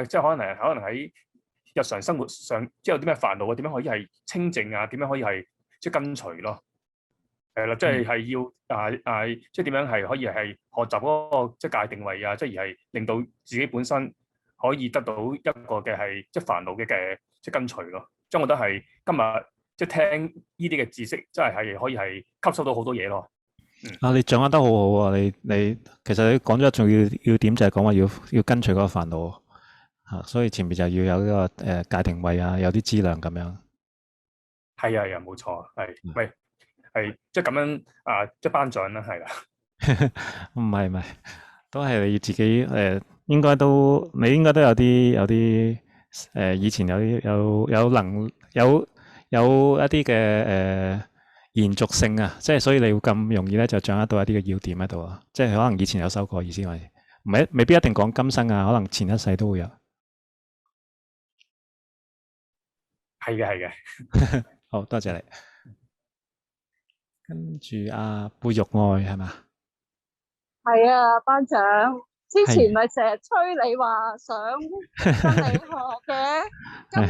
即係可能喺日常生活上即係有啲咩煩惱啊，點樣可以係清靜啊，點樣可以係即係跟隨咯，係啦，即係要即係點樣係可以係學習嗰個即係界定位啊，即係而係令到自己本身可以得到一個嘅係即係煩惱嘅即係跟隨咯。即係我覺得係今日即係聽呢啲嘅知識，真係可以係吸收到好多嘢咯。你掌握得好好啊！你其實你講咗重要點就係講話要跟隨嗰個煩惱所以前面就要有呢個界定位啊，有啲資糧咁樣。係啊，冇錯，係即係咁樣即係頒獎啦，係啦。唔係，都係你自己你應該都有啲以前有一啲嘅延續性啊，即係所以你會咁容易咧就掌握到一啲嘅要點喺度啊，即係可能以前有修過意思，未必一定講今生啊，可能前一世都會有。係嘅。好多謝你。跟住貝玉愛係嘛？係啊，班長，之前咪成日催你話想跟你學嘅，今日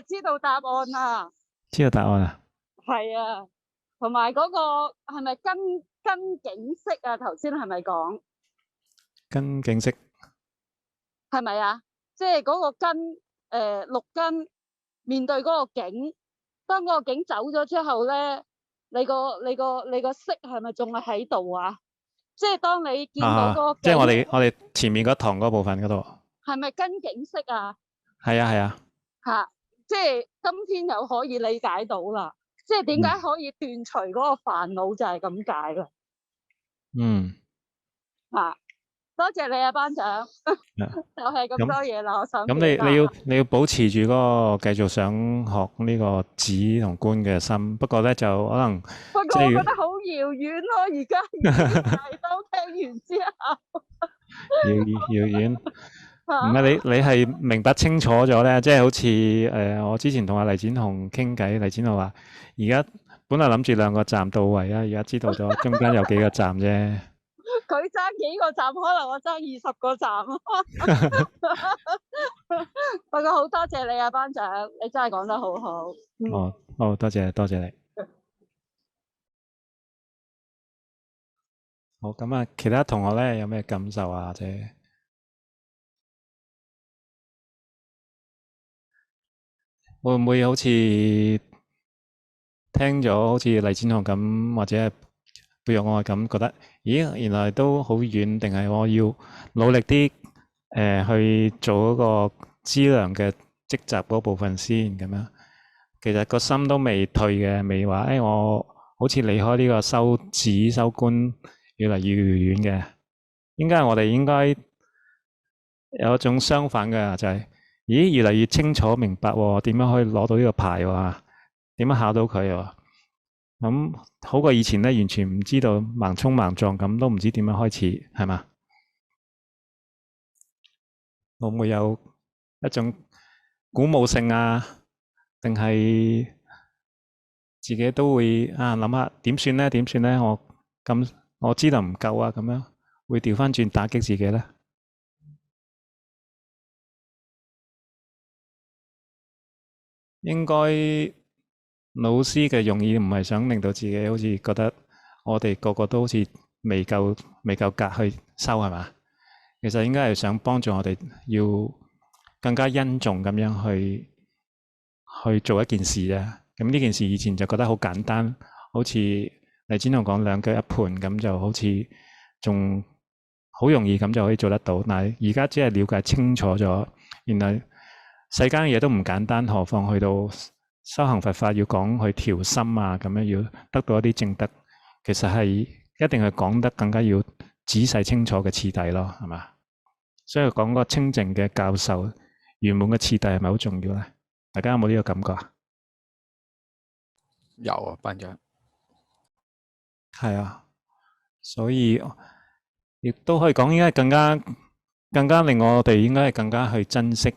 知道答案啦。知道答案啊？係啊，同埋嗰個係咪跟景色啊？頭先係咪講跟景色？係咪啊？即係嗰個六根面對嗰個景，當嗰個景走咗之後咧，你個色係咪仲係喺度啊？即係當你見到嗰個景，即係我哋前面嗰堂嗰部分嗰度，係咪跟景色啊？係啊。即係今天又可以理解到啦，即係點解可以斷除嗰個煩惱就係咁解啦。多謝你啊，班長，就係咁多嘢啦。我想咁你要保持住嗰個繼續想學呢個止同觀嘅心，不過咧就可能不過我覺得好遙遠咯，而家都聽完之後遙遠。唔係你係明白清楚咗咧，即係好似我之前同阿黎展雄傾偈，黎展雄話而家本來諗住2個站到位啊，而家知道咗中間有幾個站啫。佢爭幾個站，可能我爭20個站咯。不過好多謝你啊，班長，你真係講得好好。好，多謝你。好，咁啊，其他同學咧有咩感受啊？或者會唔會好似聽咗好似黎展雄咁，或者係貝玉愛咁，覺得咦原來都好遠，定係我要努力啲去做嗰個資糧嘅積集嗰部分先咁樣？其實個心都未退嘅，未話我好似離開呢個修止修觀越嚟越遠嘅。我哋應該有一種相反嘅，就係咦越嚟越清楚明白喎，點樣可以攞到呢個牌喎？點樣考到佢喎？咁好過以前咧，完全唔知道，盲衝盲撞咁，都唔知點樣開始，係嘛？會唔會有一種鼓舞性啊？定係自己都會諗下點算咧？我知道唔夠啊，咁樣會調返轉打擊自己咧？應該老師嘅用意唔係想令到自己好似覺得我哋個個都好似未夠格去修，係嘛？其實應該係想幫助我哋要更加殷重咁樣去做一件事啫。咁呢件事以前就覺得好簡單，好似黎展雄講兩腳一盤咁，就好似仲好容易咁就可以做得到。但係而家只係了解清楚咗，原來世間嘅嘢都唔簡單，何況去到修行佛法要講去調心啊，咁樣要得到一啲正德，其實係一定係講得更加要仔細清楚嘅次第咯，係嘛？所以講個清淨嘅教授圓滿嘅次第係咪好重要咧？大家有冇呢個感覺啊？有啊，班長。係啊，所以亦都可以講，應該更加令我哋應該係更加去珍惜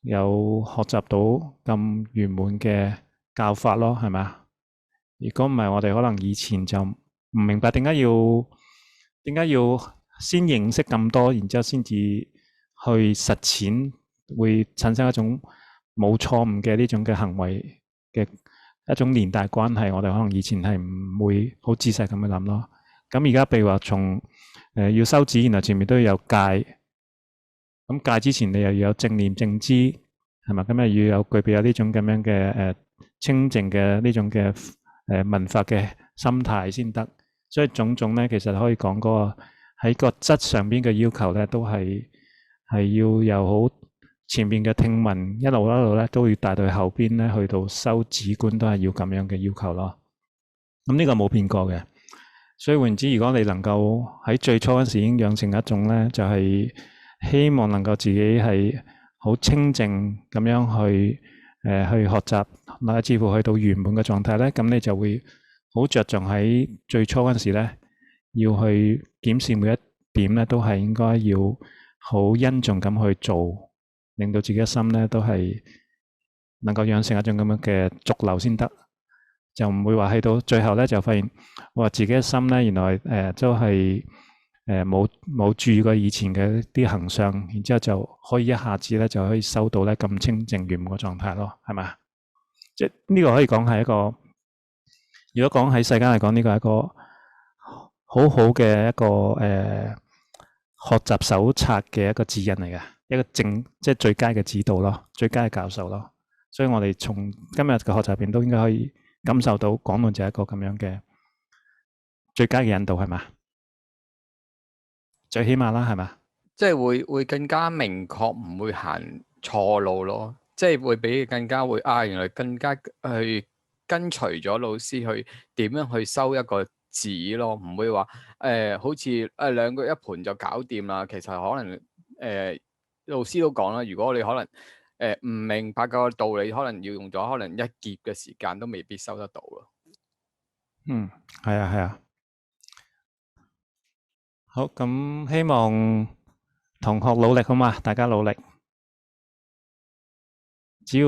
有學習到咁圓滿嘅教法咯，係咪啊？如果唔係，我哋可能以前就唔明白點解要先認識咁多，然之後先至去實踐，會產生一種冇錯誤嘅呢種嘅行為嘅一種連帶關係。我哋可能以前係唔會好仔細咁去諗咯。咁而家譬如話從要修止，然後前面都要有戒。咁戒之前你又要有正念正知，係咪？咁要有具備有呢種咁樣嘅清淨嘅呢種嘅文化嘅心態先得。所以種種咧，其實可以講嗰個喺個質上邊嘅要求咧，都係要有好前面嘅聽聞一路咧，都要帶到後邊咧，去到修止觀都係要咁樣嘅要求咯。咁呢個冇變過嘅。所以換言之，如果你能夠喺最初嗰時已經養成一種咧，就係希望能夠自己係好清淨咁樣去學習，乃至乎去到圓滿嘅狀態咧，咁你就會好着重喺最初嗰陣時咧，要去檢視每一點咧，都係應該要好殷重咁去做，令到自己嘅心咧都係能夠養成一種咁樣嘅逐流先得，就唔會話去到最後咧就發現話自己嘅心咧原來都係冇注意過以前嘅啲行相，然之後就可以一下子咧就可以收到咧咁清淨圓滿嘅狀態咯，係咪？即係呢個可以講係一個。如果講喺世間嚟講，呢個係一個好好嘅一個學習手冊嘅一個指引嚟嘅，一個即係最佳嘅指導咯，最佳嘅教授咯。所以我哋從今日嘅學習入邊都應該可以感受到，講論就係一個咁樣嘅最佳嘅引導，係嘛？最起碼啦，係嘛？即係會更加明確，唔會行錯路咯。即係會比更加會原來更加去跟隨咗老師去點樣去收一個字咯，唔會話好似兩個一盤就搞掂啦。其實可能老師都講啦，如果你可能唔明白個道理，可能要用咗可能一劫嘅時間都未必收得到咯。係啊，係啊。好，咁希望同學努力好嘛？大家努力，只要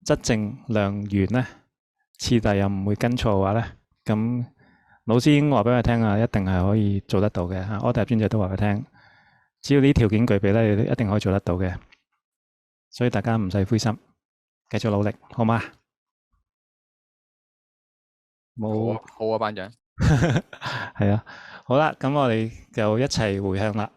質正量圓咧，次第又唔會跟錯嘅話咧，咁老師已經話俾佢聽啊，一定係可以做得到嘅嚇。我哋專者都話俾佢聽，只要呢條件具備咧，你一定可以做得到嘅。所以大家唔使灰心，繼續努力，好嘛？冇好啊，班長。係啊，好啦，咁我哋就一齊回向啦。